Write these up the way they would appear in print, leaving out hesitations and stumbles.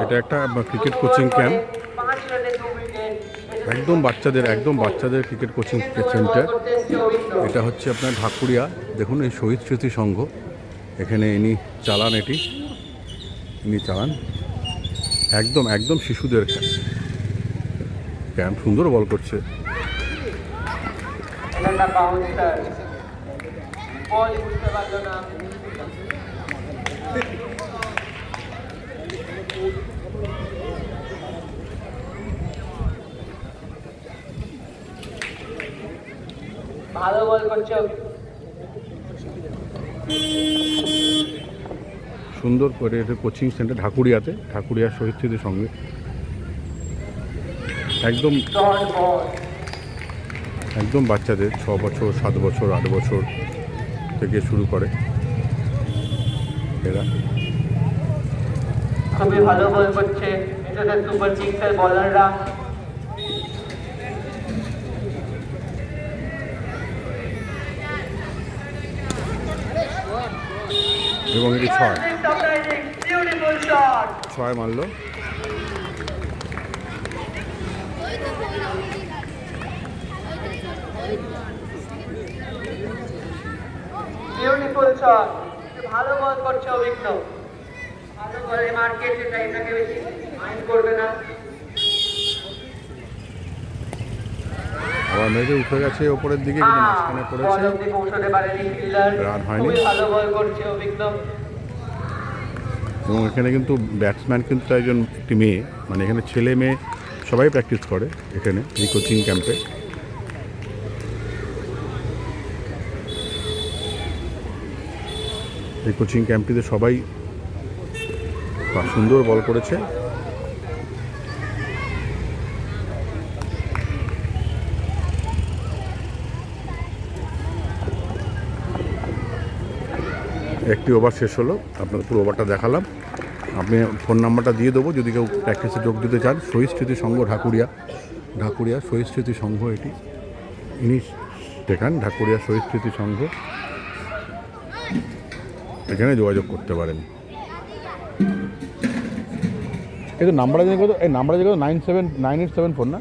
এটা একটা cricket coaching camp, একদম বাচ্চাদের ক্রিকেট কোচিং সেন্টার। এটা হচ্ছে আপনার ঢাকুরিয়া। দেখুন এই শহীদ স্মৃতি সংঘ, এখানে ইনি চালান, ইনি চালান একদম শিশুদের ক্যাম্প। সুন্দর বল করছে। ভালো বল করছে। সুন্দর করে এটা কোচিং সেন্টার ঢাকুরিয়া শহীদ স্মৃতির সঙ্গে। একদম বাচ্চাদের 6 বছর 7 বছর 8 বছর থেকে শুরু করে এরা। খুবই ভালো বল করছে এটা সুপার কিংসের বলাররা। এবং এটি 6 মারলো। বিউটিফুল শট, ভালো বল করছে অভিজ্ঞ। ভালো বলে মার্কেট, এটা এটাকে বেশি মাইন্ড করবে না। আবার মেরে উঠে গেছে ওপরের দিকে, কিন্তু মাঝখানে পড়েছে, রান হয়নি। ভালো বল করছে অভিজ্ঞ। এবং এখানে কিন্তু ব্যাটসম্যান কিন্তু একটি মেয়ে, মানে এখানে ছেলে মেয়ে সবাই প্র্যাকটিস করে এখানে এই কোচিং ক্যাম্পে। এই কোচিং ক্যাম্পটিতে সবাই সুন্দর বল করেছে। একটি ওভার শেষ হলো, আপনাদের পুরো ওভারটা দেখালাম। আপনি ফোন নাম্বারটা দিয়ে দেবো যদি কেউ প্র্যাকটিসে যোগ দিতে চান। শহীদ স্মৃতি সংঘ ঢাকুরিয়া শহীদ স্মৃতি সংঘ, এটি ইনি দেখান ঢাকুরিয়া শহীদ স্মৃতি সংঘ। এখানে যোগাযোগ করতে পারেন। এই তো নাম্বারটা জেনে কত, এই নাম্বারটা জেনে 9794 না,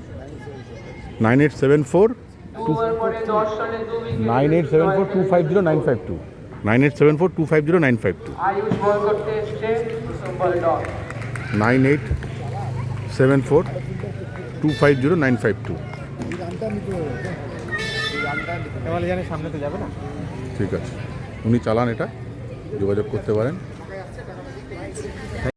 9874 250 952 9874 250 952। সামনে তো যাবে না। ঠিক আছে, উনি চালান, এটা যোগাযোগ করতে পারেন।